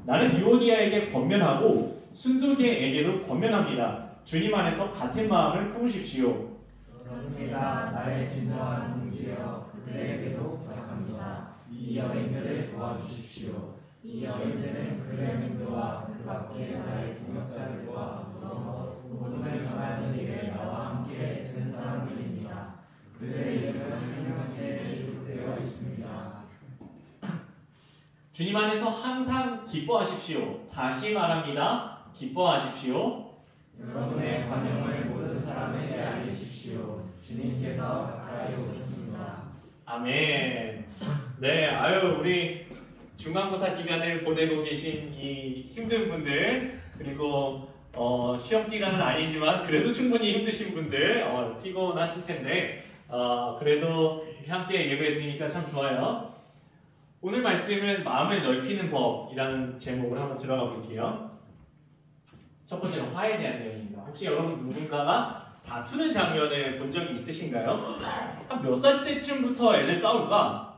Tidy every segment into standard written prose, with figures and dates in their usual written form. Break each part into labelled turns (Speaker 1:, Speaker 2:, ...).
Speaker 1: 나는 유오디아에게 권면하고 순두개에게도 권면합니다. 주님 안에서 같은 마음을 품으십시오.
Speaker 2: 그렇습니다. 나의 진정한 동지여, 그들에게도 부탁합니다. 이 여인들을 도와주십시오. 이 여인들은 그레멘드와 그 밖의 나의 동역자들과 더불어 복음을 전하는 일에 나와 함께 쓴 사람들입니다. 그들의 이름은 생명책에 기록되어 있습니다.
Speaker 1: 주님 안에서 항상 기뻐하십시오. 다시 말합니다. 기뻐하십시오.
Speaker 2: 여러분의 관용을 모든 사람에게 알리십시오. 주님께서 가까이 오셨습니다.
Speaker 1: 아멘. 네, 아유 우리 중간고사 기간을 보내고 계신 이 힘든 분들, 그리고 시험 기간은 아니지만 그래도 충분히 힘드신 분들, 피곤하실 텐데 그래도 이렇게 함께 예배 드리니까 참 좋아요. 오늘 말씀은 마음을 넓히는 법이라는 제목으로 한번 들어가 볼게요. 첫 번째는 화해에 대한 내용입니다. 혹시 여러분 누군가가 다투는 장면을 본 적이 있으신가요? 한 몇 살 때쯤부터 애들 싸울까?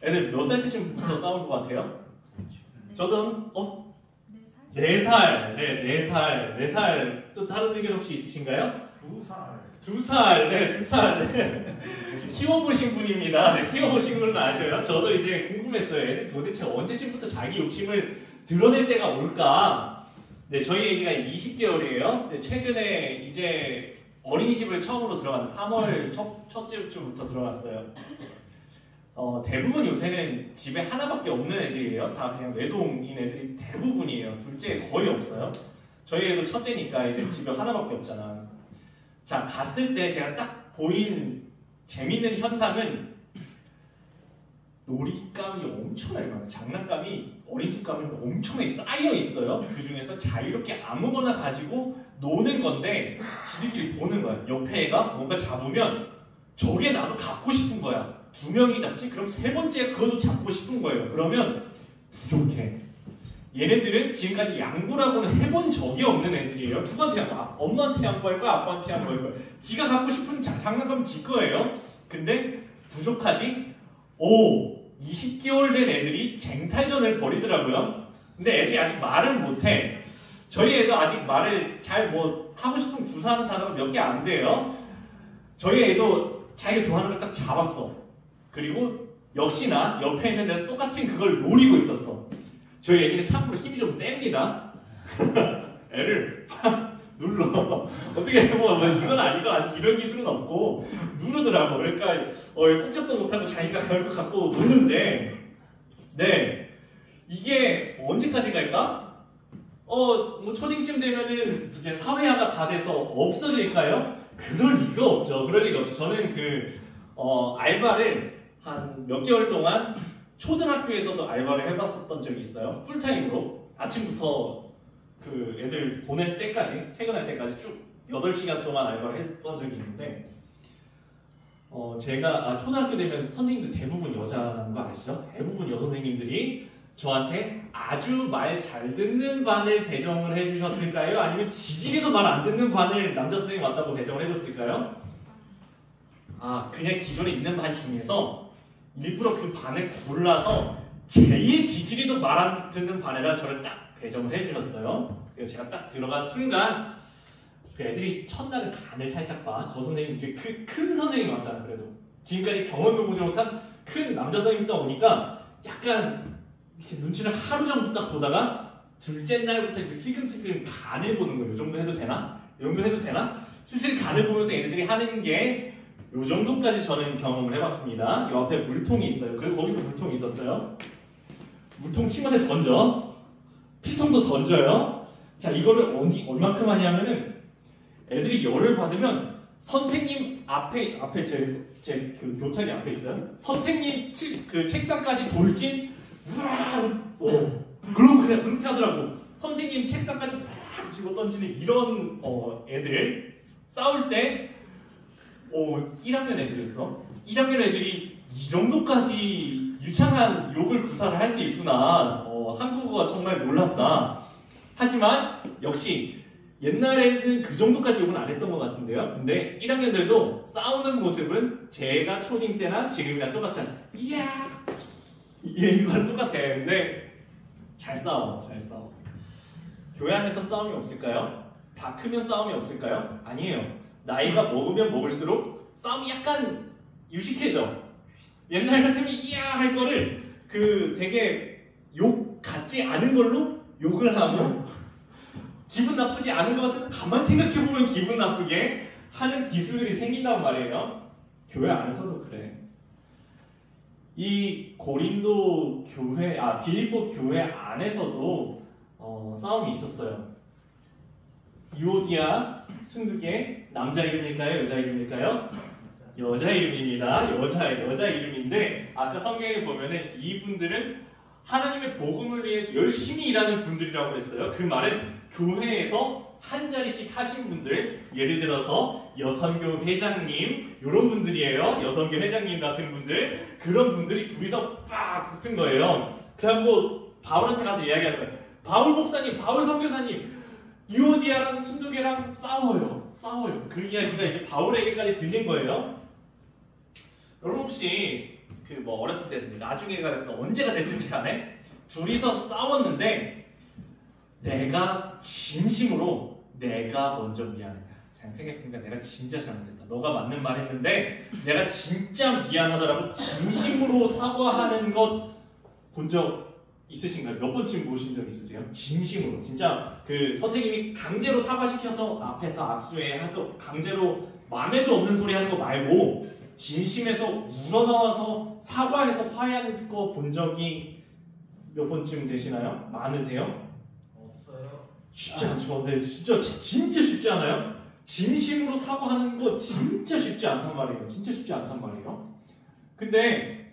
Speaker 1: 애들 몇 살 때쯤부터 싸울 것 같아요? 저도 4살. 네, 4살. 또 다른 의견 혹시 있으신가요? 2살. 네, 2살. 네. 키워보신 분입니다. 네, 키워보신 분은 아셔요. 저도 이제 궁금했어요. 애들 도대체 언제쯤부터 자기 욕심을 드러낼 때가 올까? 네, 저희 애기가 20개월이에요. 최근에 이제 어린이집을 처음으로 들어간 3월 첫째 주부터 들어갔어요. 대부분 요새는 집에 하나밖에 없는 애들이에요. 다 그냥 외동인 애들이 대부분이에요. 둘째 거의 없어요. 저희 애도 첫째니까 이제 집에 하나밖에 없잖아. 자, 갔을 때 제가 딱 보인 재밌는 현상은 놀잇감이 엄청나게 많아요. 장난감이 어린이집 가면 엄청나게 쌓여 있어요. 그 중에서 자유롭게 아무거나 가지고 노는 건데 지들끼리 보는 거야. 옆에 애가 뭔가 잡으면 저게 나도 갖고 싶은 거야. 2명이 잡지? 그럼 세 번째 그것도 잡고 싶은 거예요. 그러면 부족해. 얘네들은 지금까지 양보라고는 해본 적이 없는 애들이에요. 누구한테 양보? 엄마한테 양보할 거야? 아빠한테 양보할 거야? 지가 갖고 싶은 장난감 지 거예요. 근데 부족하지? 20개월 된 애들이 쟁탈전을 벌이더라고요. 근데 애들이 아직 말을 못해. 저희 애도 아직 말을 잘 하고 싶은 구사하는 단어가 몇 개 안 돼요. 저희 애도 자기가 좋아하는 걸 딱 잡았어. 그리고 역시나 옆에 있는 애는 똑같은 그걸 노리고 있었어. 저희 애기는 참고로 힘이 좀 셉니다. 애를 팍 눌러. 어떻게 이건 아니고 아직 이런 기술은 없고 누르더라고. 그러니까 꼼짝도 못하고 자기가 결국 갖고 노는데, 네, 이게 언제까지 갈까? 초딩쯤 되면은 이제 사회화가 다 돼서 없어질까요? 그럴 리가 없죠. 그럴 리가 없죠. 저는 알바를 한 몇 개월 동안 초등학교에서도 알바를 해봤었던 적이 있어요. 풀타임으로 아침부터 그 애들 보낼 때까지, 퇴근할 때까지 쭉 8시간 동안 알바를 했던 적이 있는데, 제가 초등학교 되면 선생님들 대부분 여자라는 거 아시죠? 대부분 여선생님들이 저한테 아주 말 잘 듣는 반을 배정을 해주셨을까요? 아니면 지지리도 말 안 듣는 반을 남자 선생님 왔다고 배정을 해줬을까요? 그냥 기존에 있는 반 중에서 일부러 그 반을 골라서 제일 지지리도 말 안 듣는 반에다 저를 딱 배정을 해주셨어요. 그래서 제가 딱 들어간 순간 그 애들이 첫날은 간을 살짝 봐. 저 선생님 이렇게 큰 선생님 왔잖아. 그래도 지금까지 경험해보지 못한 큰 남자 선생님 딱 오니까 약간 이렇게 눈치를 하루 정도 딱 보다가 둘째 날부터 이렇게 슬금슬금 간을 보는 거예요. 이 정도 해도 되나? 이 정도 해도 되나? 슬슬 간을 보면서 애들이 하는 게 이 정도까지 저는 경험을 해봤습니다. 이 앞에 물통이 있어요. 거기도 물통이 있었어요. 물통 친구한테 던져. 피통도 던져요. 자, 이거를 얼만큼 하냐면은 애들이 열을 받으면 선생님 앞에 제 그 교탁이 앞에 있어요. 선생님 그 책상까지 돌진. 그렇게 하더라고. 선생님 책상까지 확 집어 던지는 이런 애들 싸울 때 1학년 애들이었어. 1학년 애들이 이 정도까지 유창한 욕을 구사를 할 수 있구나. 한국어가 정말 놀랍다. 하지만 역시 옛날에는 그 정도까지 욕은 안 했던 것 같은데요. 근데 1학년들도 싸우는 모습은 제가 초딩 때나 지금이랑 똑같아. 이야! 이건 똑같아. 근데 잘 싸워, 잘 싸워. 교회 안에서 싸움이 없을까요? 다 크면 싸움이 없을까요? 아니에요. 나이가 먹으면 먹을수록 싸움이 약간 유식해져. 옛날 같으면 이야 할 거를 되게 욕 같지 않은 걸로 욕을 하고 기분 나쁘지 않은 것 같은 가만 생각해보면 기분 나쁘게 하는 기술들이 생긴단 말이에요. 교회 안에서도 그래. 이 고린도 교회, 빌립보 교회 안에서도 싸움이 있었어요. 유오디아, 순두계, 남자 이름일까요? 여자 이름일까요? 여자 이름입니다. 여자 이름인데 아까 성경에 보면은 이분들은 하나님의 복음을 위해 열심히 일하는 분들이라고 그랬어요. 그 말은 교회에서 한 자리씩 하신 분들, 예를 들어서 여선교 회장님 이런 분들이에요. 여선교 회장님 같은 분들, 그런 분들이 둘이서 빡 붙은 거예요. 그래갖고 바울한테 가서 이야기했어요. 바울 목사님, 바울 선교사님, 유오디아랑 순두계랑 싸워요. 그 이야기가 이제 바울에게까지 들린 거예요. 여러분 혹시 어렸을 때든지 나중에가 됐든 언제가 됐든지 간에 둘이서 싸웠는데 내가 진심으로 내가 먼저 미안해. 잘 생각해보니까 내가 진짜 잘못했다. 너가 맞는 말 했는데 내가 진짜 미안하다라고 진심으로 사과하는 것 본 적 있으신가요? 몇 번쯤 보신 적 있으세요? 진심으로 진짜 선생님이 강제로 사과시켜서 앞에서 악수해서 강제로 마음에도 없는 소리 하는 거 말고 진심에서 우러나와서 사과해서 화해하는 거 본 적이 몇 번쯤 되시나요? 많으세요?
Speaker 2: 없어요.
Speaker 1: 쉽지 않죠. 네, 진짜 쉽지 않아요? 진심으로 사과하는 거 진짜 쉽지 않단 말이에요. 진짜 쉽지 않단 말이에요. 근데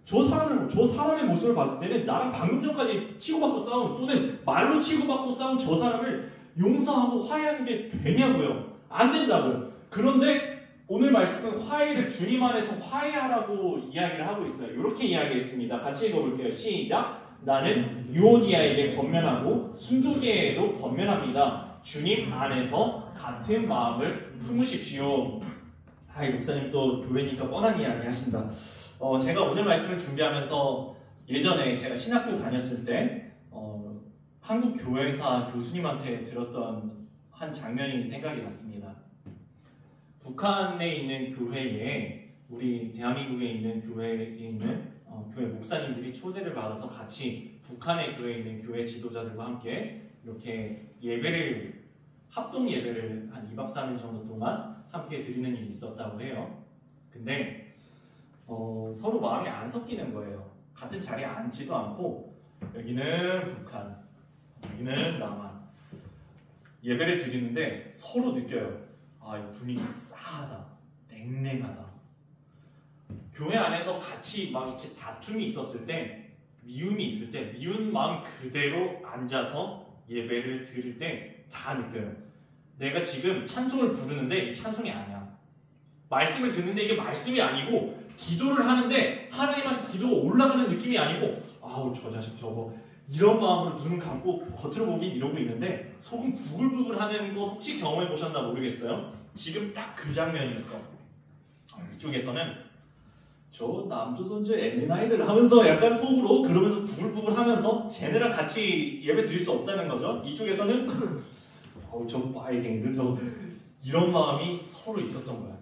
Speaker 1: 저 사람의 모습을 봤을 때는 나랑 방금 전까지 치고받고 싸운 또는 말로 치고받고 싸운 저 사람을 용서하고 화해하는 게 되냐고요? 안 된다고요. 그런데 오늘 말씀은 화해를 주님 안에서 화해하라고 이야기를 하고 있어요. 이렇게 이야기했습니다. 같이 읽어볼게요. 시작. 나는 유오디아에게 권면하고 순두계에도 권면합니다. 주님 안에서 같은 마음을 품으십시오. 목사님 또 교회니까 뻔한 이야기 하신다. 제가 오늘 말씀을 준비하면서 예전에 제가 신학교 다녔을 때 한국 교회사 교수님한테 들었던 한 장면이 생각이 났습니다. 북한에 있는 교회에 우리 대한민국에 있는 교회에 있는 교회 목사님들이 초대를 받아서 같이 북한의 교회에 있는 교회 지도자들과 함께 이렇게 합동 예배를 한 2박 3일 정도 동안 함께 드리는 일이 있었다고 해요. 근데 서로 마음이 안 섞이는 거예요. 같은 자리에 앉지도 않고 여기는 북한, 여기는 남한 예배를 드리는데 서로 느껴요. 이 분위기 싸하다, 냉랭하다. 교회 안에서 같이 막 이렇게 다툼이 있었을 때, 미움이 있을 때, 미운 마음 그대로 앉아서 예배를 드릴 때 다 느껴요. 내가 지금 찬송을 부르는데 이 찬송이 아니야. 말씀을 듣는데 이게 말씀이 아니고 기도를 하는데 하나님한테 기도가 올라가는 느낌이 아니고 저 자식 저거 이런 마음으로 눈 감고 겉으로 보긴 이러고 있는데 속은 부글부글 하는 거 혹시 경험해 보셨나 모르겠어요. 지금 딱 그 장면이었어. 이쪽에서는 저 남조선조 에미나이들 하면서 약간 속으로 그러면서 부글부글 하면서 쟤네랑 같이 예배 드릴 수 없다는 거죠. 이쪽에서는 저 빠이갱들 저 이런 마음이 서로 있었던 거야.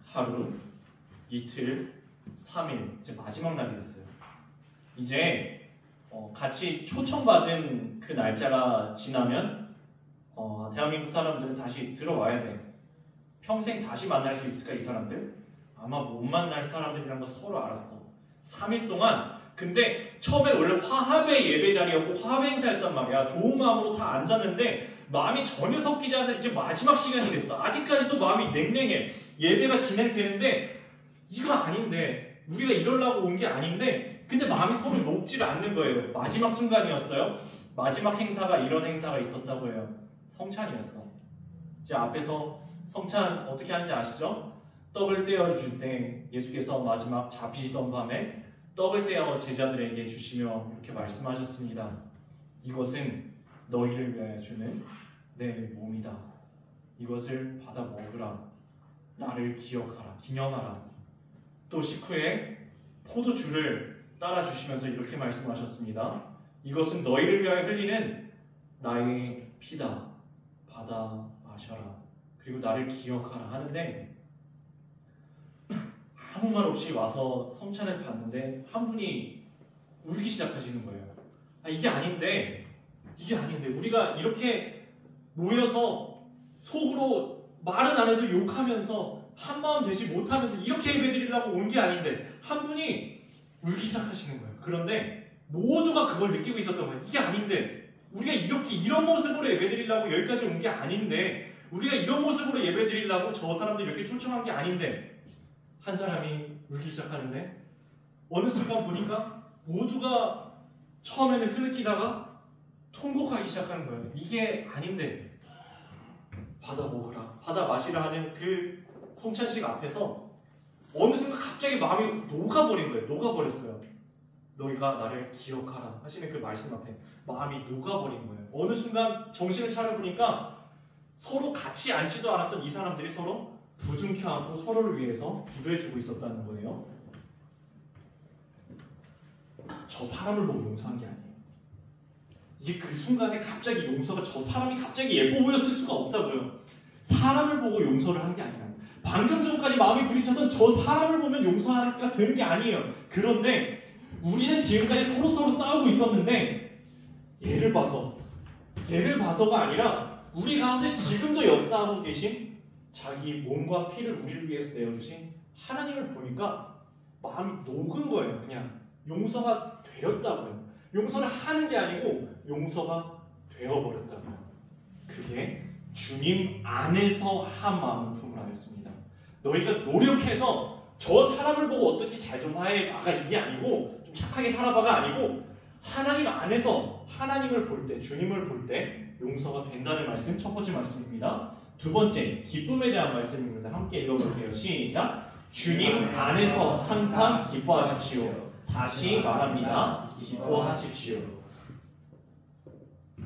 Speaker 1: 하루, 이틀, 3일 이제 마지막 날이 됐어요. 이제 같이 초청받은 그 날짜가 지나면 대한민국 사람들은 다시 들어와야 돼. 평생 다시 만날 수 있을까 이 사람들? 아마 못 만날 사람들이란 거 서로 알았어. 3일 동안. 근데 처음에 원래 화합의 예배 자리였고 화합 행사였단 말이야. 좋은 마음으로 다 앉았는데 마음이 전혀 섞이지 않는 이제 마지막 시간이 됐어. 아직까지도 마음이 냉랭해. 예배가 진행되는데 이거 아닌데 우리가 이러려고 온 게 아닌데 근데 마음이 서로 녹지를 않는 거예요. 마지막 순간이었어요. 마지막 행사가 이런 행사가 있었다고 해요. 성찬이었어. 이제 앞에서 성찬 어떻게 하는지 아시죠? 떡을 떼어줄 때 예수께서 마지막 잡히시던 밤에 떡을 떼어 제자들에게 주시며 이렇게 말씀하셨습니다. 이것은 너희를 위하여 주는 내 몸이다. 이것을 받아 먹으라. 나를 기억하라. 기념하라. 또 식후에 포도주를 따라 주시면서 이렇게 말씀하셨습니다. 이것은 너희를 위하여 흘리는 나의 피다. 받아 마셔라. 그리고 나를 기억하라 하는데 아무 말 없이 와서 성찬을 받는데 한 분이 울기 시작하시는 거예요. 이게 아닌데 우리가 이렇게 모여서 속으로 말은 안 해도 욕하면서 한마음 되지 못하면서 이렇게 예배드리려고 온 게 아닌데 한 분이 울기 시작하시는 거예요. 그런데 모두가 그걸 느끼고 있었던 거예요. 이게 아닌데 우리가 이렇게 이런 모습으로 예배드리려고 여기까지 온 게 아닌데 우리가 이런 모습으로 예배드리려고 저 사람들 이렇게 초청한 게 아닌데 한 사람이 울기 시작하는데 어느 순간 보니까 모두가 처음에는 흐느끼다가 통곡하기 시작하는 거예요. 이게 아닌데 받아 먹으라, 받아 마시라 하는 그 성찬식 앞에서 어느 순간 갑자기 마음이 녹아버린 거예요. 녹아버렸어요. 너희가 나를 기억하라 하시는 그 말씀 앞에 마음이 녹아버린 거예요. 어느 순간 정신을 차려보니까 서로 같이 앉지도 않았던 이 사람들이 서로 부둥켜 안고 서로를 위해서 기도해주고 있었다는 거예요. 저 사람을 보고 용서한 게 아니에요. 이게 그 순간에 갑자기 용서가 저 사람이 갑자기 예뻐 보였을 수가 없다고요. 사람을 보고 용서를 한 게 아니라 방금 전까지 마음이 부딪혔던 저 사람을 보면 용서가 되는 게 아니에요. 그런데 우리는 지금까지 서로 싸우고 있었는데 얘를 봐서가 아니라 우리 가운데 지금도 역사하고 계신 자기 몸과 피를 우리를 위해서 내어주신 하나님을 보니까 마음이 녹은 거예요. 그냥 용서가 되었다고요. 용서를 하는 게 아니고 용서가 되어버렸다고요. 그게 주님 안에서 한 마음을 품으라였습니다. 너희가 노력해서 저 사람을 보고 어떻게 잘 좀 해봐가 이게 아니고 좀 착하게 살아봐가 아니고 하나님 안에서 하나님을 볼 때, 주님을 볼 때 용서가 된다는 말씀, 첫 번째 말씀입니다. 두 번째, 기쁨에 대한 말씀입니다. 함께 읽어볼게요. 시작. 주님 안에서 항상 기뻐하십시오. 다시 말합니다. 기뻐하십시오.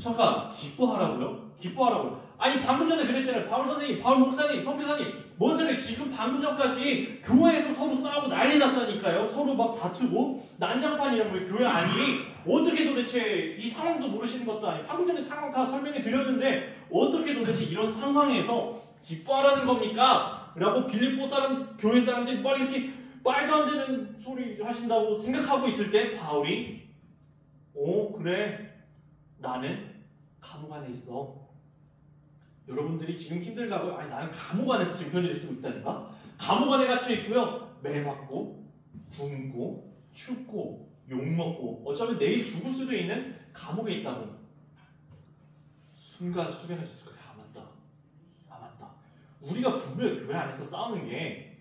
Speaker 1: 잠깐, 기뻐하라고요? 기뻐하라고요? 아니 방금 전에 그랬잖아요. 바울 선생님, 바울 목사님, 선교사님 뭔 소리 지금 방금 전까지 교회에서 서로 싸우고 난리 났다니까요. 서로 막 다투고 난장판이란 거예요. 교회 아니 어떻게 도대체 이 상황도 모르시는 것도 아니고 방금 전에 상황 다 설명해 드렸는데 어떻게 도대체 이런 상황에서 기뻐하라는 겁니까? 라고 빌립보 사람, 교회 사람들이 막 이렇게 말도 안 되는 소리 하신다고 생각하고 있을 때 바울이 그래 나는 감옥 안에 있어. 여러분들이 지금 힘들다고요? 아니 나는 감옥 안에서 지금 편지를 쓰고 있다니까? 감옥 안에 갇혀 있고요. 매맞고 굶고 춥고 욕먹고 어쩌면 내일 죽을 수도 있는 감옥에 있다고. 순간 숙연해졌을 거예요. 아 맞다. 우리가 분명히 교회 안에서 싸우는 게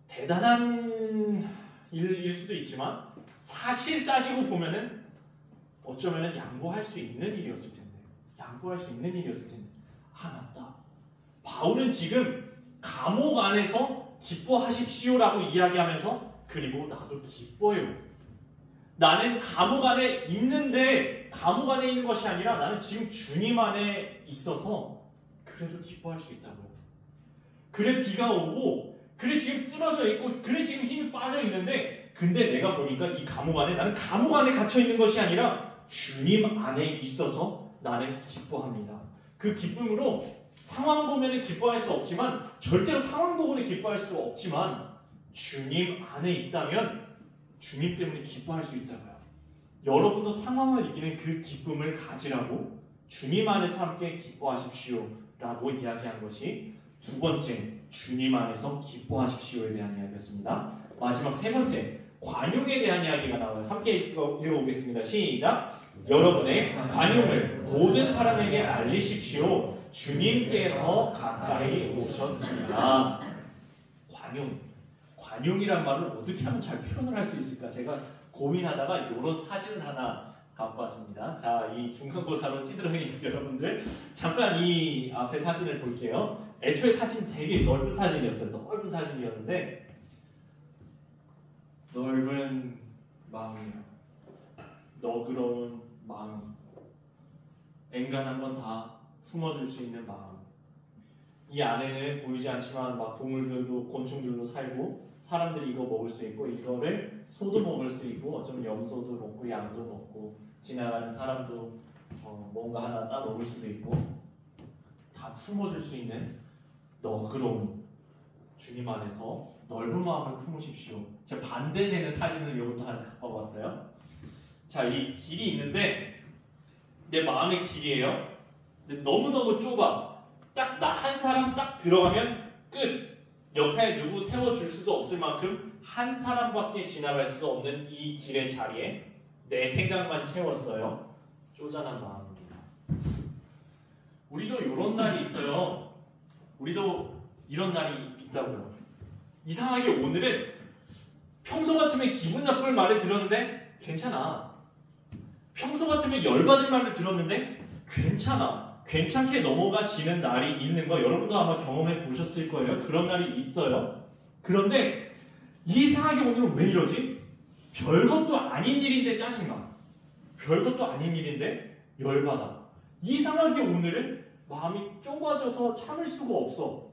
Speaker 1: 대단한 일일 수도 있지만 사실 따지고 보면은 어쩌면 양보할 수 있는 일이었을 텐데. 아 맞다. 바울은 지금 감옥 안에서 기뻐하십시오라고 이야기하면서 그리고 나도 기뻐요. 나는 감옥 안에 있는데 감옥 안에 있는 것이 아니라 나는 지금 주님 안에 있어서 그래도 기뻐할 수 있다고요. 그래 비가 오고 그래 지금 쓰러져 있고 그래 지금 힘이 빠져 있는데 근데 내가 보니까 이 감옥 안에 나는 감옥 안에 갇혀 있는 것이 아니라 주님 안에 있어서 나는 기뻐합니다. 그 기쁨으로 상황 보면 기뻐할 수 없지만 절대로 상황 보고는 기뻐할 수 없지만 주님 안에 있다면 주님 때문에 기뻐할 수 있다고요. 여러분도 상황을 이기는 그 기쁨을 가지라고 주님 안에서 함께 기뻐하십시오 라고 이야기한 것이 두 번째 주님 안에서 기뻐하십시오에 대한 이야기였습니다. 마지막 세 번째 관용에 대한 이야기가 나와요. 함께 읽어보겠습니다. 시작. 여러분의 관용을 모든 사람에게 알리십시오. 주님께서 가까이 오셨습니다. 관용이란 말을 어떻게 하면 잘 표현을 할 수 있을까? 제가 고민하다가 이런 사진을 하나 갖고 왔습니다. 자, 이 중간고사로 찌들어 있는 여러분들 잠깐 이 앞에 사진을 볼게요. 애초에 사진 되게 넓은 사진이었어요. 넓은 사진이었는데 넓은 마음이요. 너그러운 마음. 엔간한 건 다 품어줄 수 있는 마음. 이 안에는 보이지 않지만 막 동물들도 곤충들도 살고 사람들이 이거 먹을 수 있고 이거를 소도 먹을 수 있고 어쩌면 염소도 먹고 양도 먹고 지나가는 사람도 뭔가 하나 따먹을 수도 있고 다 품어줄 수 있는 너그러운 주님 안에서 넓은 마음을 품으십시오. 제가 반대되는 사진을 이것도 하나 갖고 왔어요. 자, 이 길이 있는데 내 마음의 길이에요. 근데 너무너무 좁아. 딱 나 한 사람 딱 들어가면 끝. 옆에 누구 세워줄 수도 없을 만큼 한 사람밖에 지나갈 수 없는 이 길의 자리에 내 생각만 채웠어요. 쪼잔한 마음입니다. 우리도 이런 날이 있어요. 우리도 이런 날이 있다고요. 이상하게 오늘은 평소 같으면 기분 나쁠 말을 들었는데 괜찮아. 평소 같으면 열받을 말을 들었는데 괜찮아. 괜찮게 넘어가지는 날이 있는 거 여러분도 아마 경험해 보셨을 거예요. 그런 날이 있어요. 그런데 이상하게 오늘은 왜 이러지? 별것도 아닌 일인데 짜증나. 별것도 아닌 일인데 열받아. 이상하게 오늘은 마음이 좁아져서 참을 수가 없어.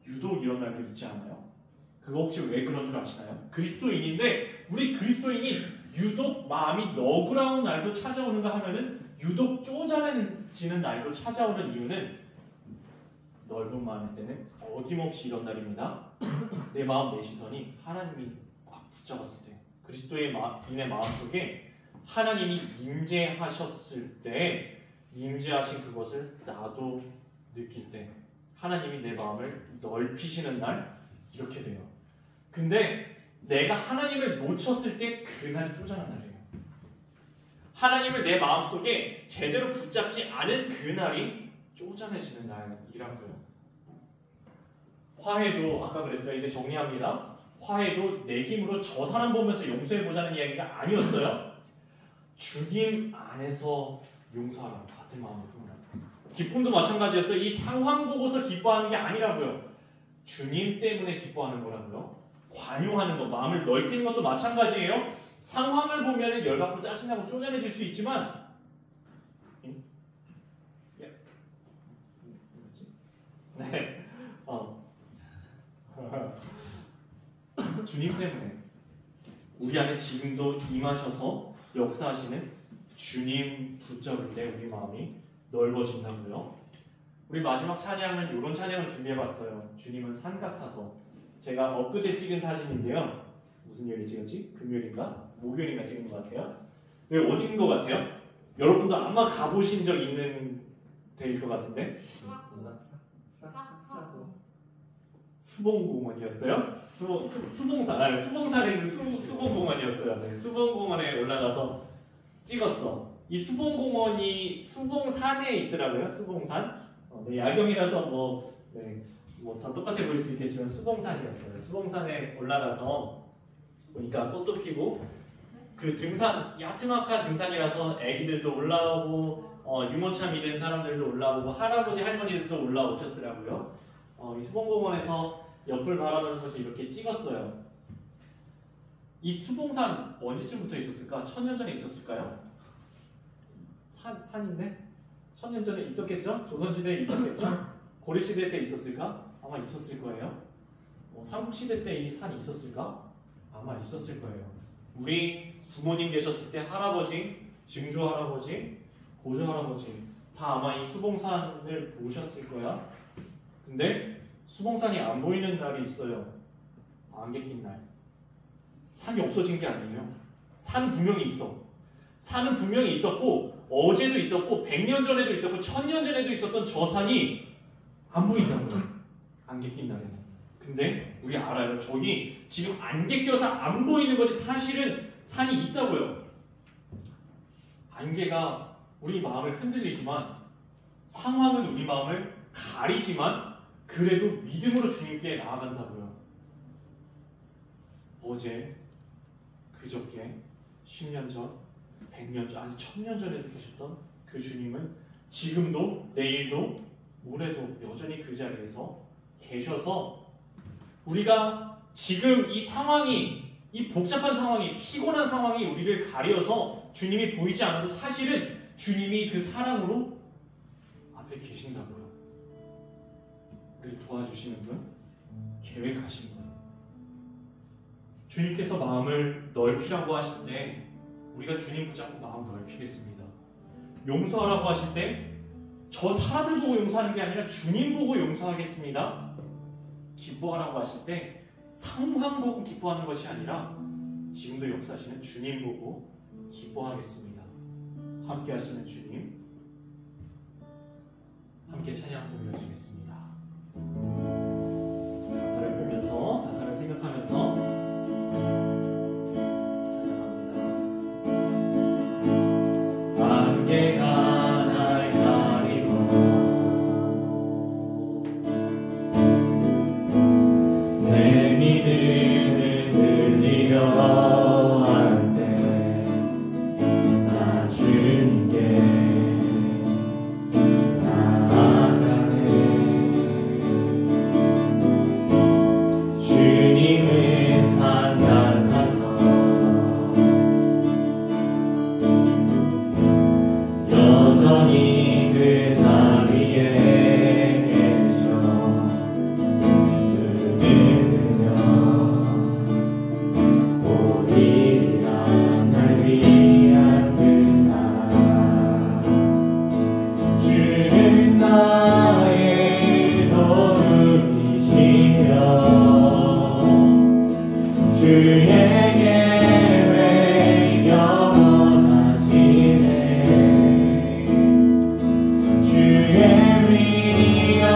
Speaker 1: 유독 이런 날도 있지 않아요? 그거 혹시 왜 그런 줄 아시나요? 그리스도인인데 우리 그리스도인이 유독 마음이 너그러운 날도 찾아오는가 하면은 유독 쪼잔해지는 날도 찾아오는 이유는 넓은 마음일 때는 어김없이 이런 날입니다. 내 마음 내 시선이 하나님이 꽉 붙잡았을 때 그리스도인의 마음속에 하나님이 임재하셨을 때 임재하신 그것을 나도 느낄 때 하나님이 내 마음을 넓히시는 날 이렇게 돼요. 근데 내가 하나님을 놓쳤을 때 그날이 쪼잔한 날이에요. 하나님을 내 마음속에 제대로 붙잡지 않은 그날이 쪼잔해지는 날이라고요. 화해도 아까 그랬어요. 이제 정리합니다. 화해도 내 힘으로 저 사람 보면서 용서해보자는 이야기가 아니었어요. 주님 안에서 용서하라. 같은 마음으로 품으라. 기쁨도 마찬가지였어요. 이 상황 보고서 기뻐하는 게 아니라고요. 주님 때문에 기뻐하는 거라고요. 관용하는 것, 마음을 넓히는 것도 마찬가지예요. 상황을 보면 열받고 짜증나고 쪼잔해질 수 있지만 네, 주님 때문에 우리 안에 지금도 임하셔서 역사하시는 주님 붙잡을 때 우리 마음이 넓어진다고요. 우리 마지막 찬양은 이런 찬양을 준비해봤어요. 주님은 산 같아서. 제가 엊그제 찍은 사진인데요. 무슨 요일에 찍었지? 금요일인가? 목요일인가 찍은 것 같아요. 왜 어디인 것 같아요? 여러분도 아마 가보신 적 있는 데일 것 같은데 수봉공원이었어요? 수봉산에 있는 수봉공원이었어요. 네, 수봉공원에 올라가서 찍었어. 이 수봉공원이 수봉산에 있더라고요. 수봉산. 네, 야경이라서 다 똑같아 보일 수 있겠지만 수봉산이었어요. 수봉산에 올라가서 보니까 꽃도 피고 그 등산, 야트막한 등산이라서 애기들도 올라오고 유모차 미는 사람들도 올라오고 할아버지 할머니들도 올라오셨더라고요. 이 수봉공원에서 옆을 바라보면서 이렇게 찍었어요. 이 수봉산 언제쯤부터 있었을까? 1000년 전에 있었을까요? 산인데? 1000년 전에 있었겠죠? 조선시대에 있었겠죠? 고려시대 때 있었을까? 아마 있었을 거예요. 삼국시대 때 이 산이 있었을까? 아마 있었을 거예요. 우리 부모님 계셨을 때 할아버지, 증조 할아버지, 고조 할아버지 다 아마 이 수봉산을 보셨을 거야. 근데 수봉산이 안 보이는 날이 있어요. 안개 낀 날. 산이 없어진 게 아니에요. 산 분명히 있어. 산은 분명히 있었고 어제도 있었고 100년 전에도 있었고 1000년 전에도 있었던 저 산이 안 보인다고요. 안개 낀 날에는. 근데 우리 알아요. 저기 지금 안개 껴서 안 보이는 것이 사실은 산이 있다고요. 안개가 우리 마음을 흔들리지만 상황은 우리 마음을 가리지만 그래도 믿음으로 주님께 나아간다고요. 어제, 그저께, 10년 전, 100년 전, 아니 1000년 전에도 계셨던 그 주님은 지금도, 내일도, 모레도 여전히 그 자리에서 계셔서 우리가 지금 이 상황이, 이 복잡한 상황이, 피곤한 상황이 우리를 가려서 주님이 보이지 않아도 사실은 주님이 그 사랑으로 앞에 계신다고요. 우리를 도와주시는 분, 계획하신 분. 주님께서 마음을 넓히라고 하실 때 우리가 주님 붙잡고 마음 넓히겠습니다. 용서하라고 하실 때 저 사람을 보고 용서하는 게 아니라 주님 보고 용서하겠습니다. 기뻐하라고 하실 때 상황 보고 기뻐하는 것이 아니라 지금도 역사하시는 주님 보고 기뻐하겠습니다. 함께 하시는 주님, 함께 찬양 부르시겠습니다. 가사를 보면서, 가사를 생각하면서 찬양합니다. 안개가 날 가리고 내 믿음을 흔들리려 할 때 나 주님께 나아가네. 주님은 산 같아서 여전히 그 자리에 계셔. 눈을 들며 오리라 날 위한 그 사랑. 주는 나의 도움이시며 주의 계획 영원하시네. 주의 위엄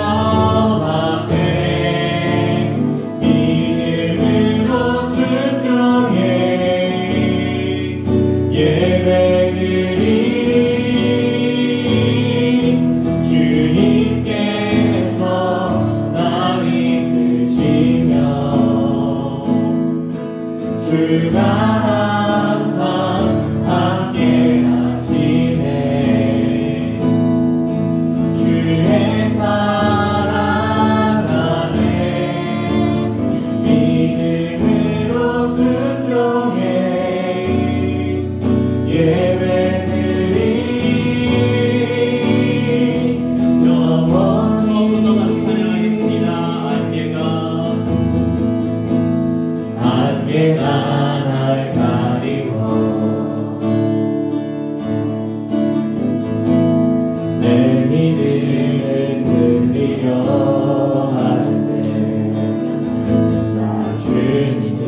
Speaker 1: 앞에 믿음으로 순종해 예배드리니 주님께서 나를 이끄시며 주가 항상 함께 하시네. 주의 사랑 안에 믿음으로 순종해 예배드리니 영원히. 처음부터 다시 찬양하겠습니다. 안개가 날 가리고 내 믿음을 흔들리려 할 때 나 주님께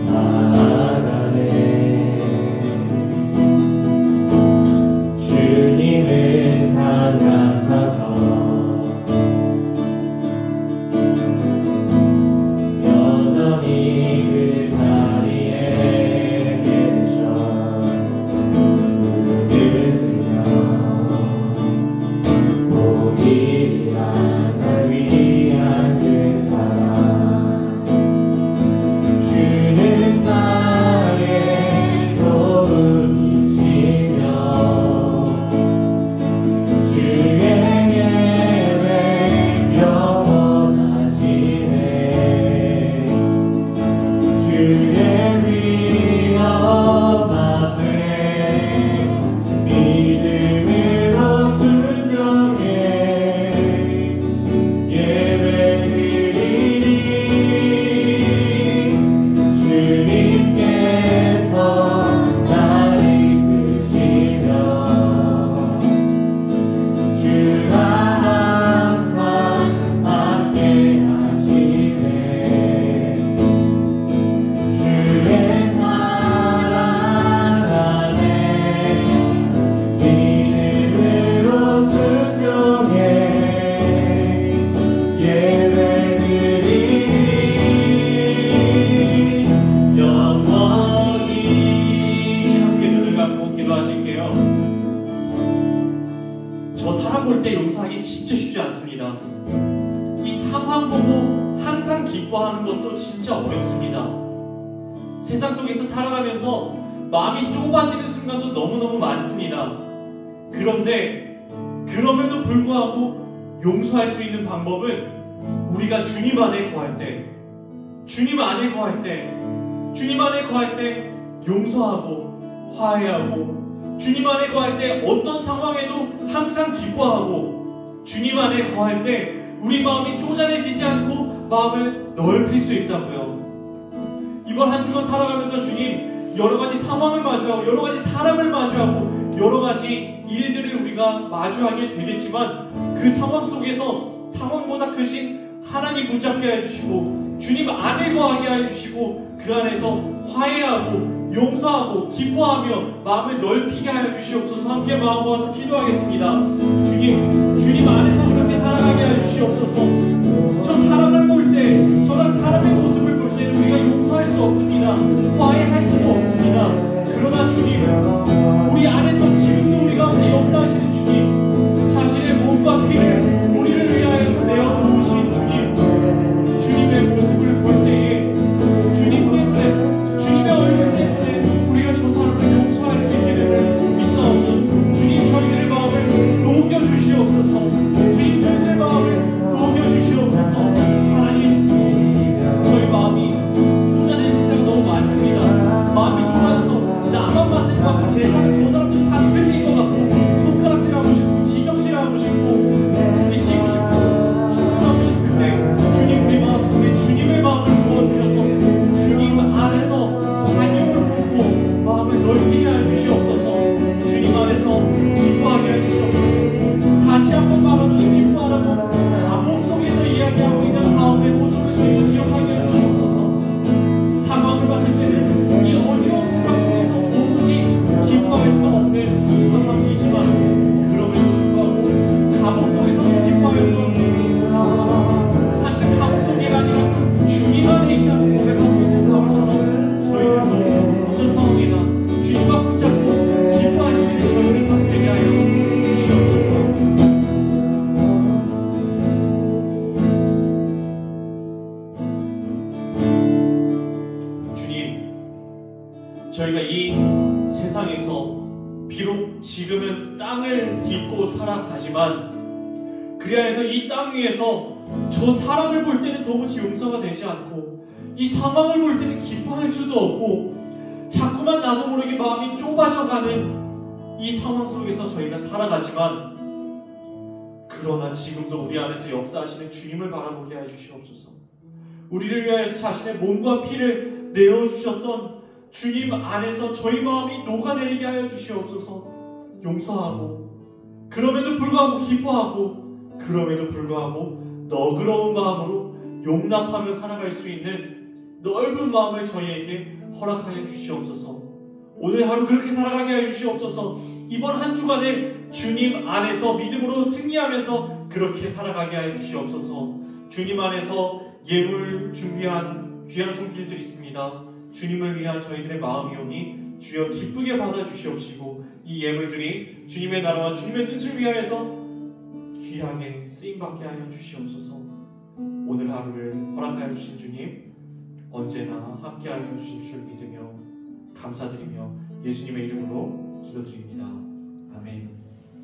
Speaker 1: 나아가네. 주님은 산 같아서 여전히 그 자리에 계셔. 눈을 들며 오리라 날 위한 그 사랑. 주는 나의 도움이시며 주의 계획 영원하시네. 주의 위엄 앞에 믿음으로 순종해 예배드리니 주님께서 나를 이끄시며 주가 항상 함께 하시네. 주의 사랑 안에 믿음으로 순종해 예배드리니 영원히. 함께 눈을 감고 기도하실게요. 저 사람 볼 때 용서하기 진짜 쉽지 않습니다. 이 상황 보고 항상 기뻐하는 것도 진짜 어렵습니다. 세상 속에서 살아가면서 마음이 좁아지는 순간도 너무너무 많습니다. 그런데 그럼에도 불구하고 용서할 수 있는 방법은 우리가 주님 안에 거할 때, 주님 안에 거할 때, 주님 안에 거할 때 용서하고 화해하고, 주님 안에 거할 때 어떤 상황에도 항상 기뻐하고, 주님 안에 거할 때 우리 마음이 쪼잔해지지 않고 마음을 넓힐 수 있다고요. 이번 한 주간 살아가면서 주님 여러 가지 상황을 마주하고 여러 가지 사람을 마주하고 여러 가지 일들을 우리가 마주하게 되겠지만 그 상황 속에서 상황보다 크신 하나님 붙잡게 해주시고 주님 안에 거하게 해주시고 그 안에서 화해하고 용서하고 기뻐하며 마음을 넓히게 하여 주시옵소서. 함께 마음 모아서 기도하겠습니다. 주님 안에서 그렇게 살아가게 하여 주시옵소서. 저 사람을 볼 때, 저런 사람의 모습을 볼 때는 우리가 용서할 수 없습니다. 화해할 수도 없습니다. 그러나 주님, 우리 안에서 지금도 우리 가운데 역사하시는 주님, 자신의 몸과 피를 우리를 위하여서 내어놓으신 주님, 주님의 모습을 볼 때에 주님 때문에, 주님의 얼굴 때문에 우리가 저 사람을 용서할 수 있게 되는 믿사오니 주님 저희들의 마음을 녹여주시옵소서. 주님 저희들의 마음을 녹여주시옵소서. 하나님, 저희 마음이 쪼잔해질 때가 너무 많습니다. 마음이 좁아져서 나만 맞는 것 같고 저 사람들 다 틀린 것 같고 손가락질하고 싶고 지적질하고 싶고 미치고 싶고 충분하고 싶을 때 주님 우리 마음속에 주님의 마음을 부어주셔서 주님 안에서 환영을 품고 마음을 넓히게 하여 주시옵소서. 주님 안에서 기뻐하게 하여 주시옵소서. 다시 한번 말하는 이 기뻐하라고 감옥 속에서 이야기하고 있는 가운데 모습을 저희가 기억하게 하여 주시옵소서. 상황을 봤을 때는 이 어지러운 세상 속에서 도무지 기뻐할 수 없는 상황이지만 그럼에도 불구하고 감옥 속에서 기뻐하였던 바울처럼 사실은 감옥 속이 아니라 주님 안에 있다는 고백하고 있는 바울처럼 저희들도 어떤 상황이나 주님과 붙잡고 기뻐할 수 있는 저희를 되게 하여 주시옵소서. 주님, 저희가 이 세상에서 비록 지금은 땅을 딛고 살아가지만 그리 안에서 이 땅 위에서 저 사람을 볼 때는 도무지 용서가 되지 않고 이 상황을 볼 때는 기뻐할 수도 없고 자꾸만 나도 모르게 마음이 좁아져가는 이 상황 속에서 저희가 살아가지만 그러나 지금도 우리 안에서 역사하시는 주님을 바라보게 해주시옵소서. 우리를 위하여서 자신의 몸과 피를 내어주셨던 주님 안에서 저희 마음이 녹아내리게 하여 주시옵소서. 용서하고 그럼에도 불구하고 기뻐하고 그럼에도 불구하고 너그러운 마음으로 용납하며 살아갈 수 있는 넓은 마음을 저희에게 허락하여 주시옵소서. 오늘 하루 그렇게 살아가게 하여 주시옵소서. 이번 한 주간을 주님 안에서 믿음으로 승리하면서 그렇게 살아가게 하여 주시옵소서. 주님 안에서 예물 준비한 귀한 손길들이 있습니다. 주님을 위한 저희들의 마음이오니 주여 기쁘게 받아주시옵시고 이 예물들이 주님의 나라와 주님의 뜻을 위하여서 귀하게 쓰임받게 하여 주시옵소서. 오늘 하루를 허락하여 주신 주님 언제나 함께하여 주실 줄 믿으며 감사드리며 예수님의 이름으로 기도드립니다. 아멘.